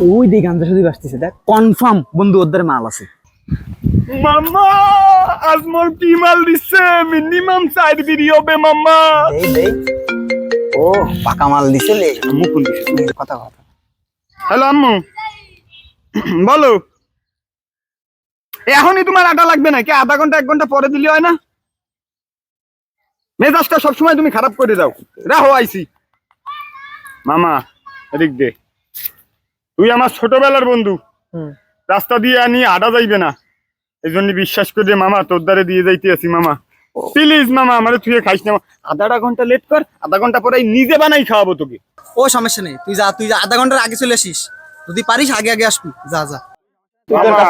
ওই দিকে গান্ধা শুধু আসতেছে, দেখ কনফার্ম বন্ধু ওদের মাল আছে। মামা আজ মোর কি মাল দিচ্ছে, মিনিমাম 4 বিড়ি হবে মামা। দেই দেই। ও পাকা মাল দিছে লে, আম্মু ফোন দিছে, তুমি কথা কথা। হ্যালো আম্মু, বলো। এখনই তোমার আটা লাগবে না কি? আধা ঘন্টা 1 ঘন্টা পরে দিলে হয় না? মেজাজটা সবসময় তুমি খারাপ করে দাও। রাহো আইছি। মামা এদিক দে, তুই আমার ছোটবেলার বন্ধু, রাস্তা দিয়ে আনি আডা যাইবে না, এই জন্য বিশ্বাস করে মামা তোর দ্বারে দিয়ে যাইতে আছি। মামা প্লিজ মামা আমারে তুই খাইস না। আধা ঘন্টা লেট কর, আধা ঘন্টা পরে নিজে বানাই খাওয়াবো তোকে। ও সমস্যা নেই, তুই যা আধা ঘন্টার আগে চলে আসিস, যদি পারিস আগে আগে আসবি, যা যা। মামা,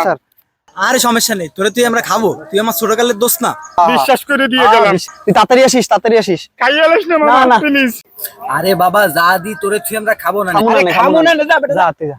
আরে সমস্যা নেই, তোরে তুই আমরা খাবো, তুই আমার ছোটকালের দোস্ত না। বিশ্বাস করে দিয়ে গেলাম। তুই তাড়াতাড়ি আসিস, তাড়াতাড়ি আসিস। খাইয়ে আলিস না না, মামা না। প্লিজ। আরে বাবা যা দি তোরে তুই আমরা খাবো না। খাবো না, খাবো না, যা বেটা, যা তুই যা।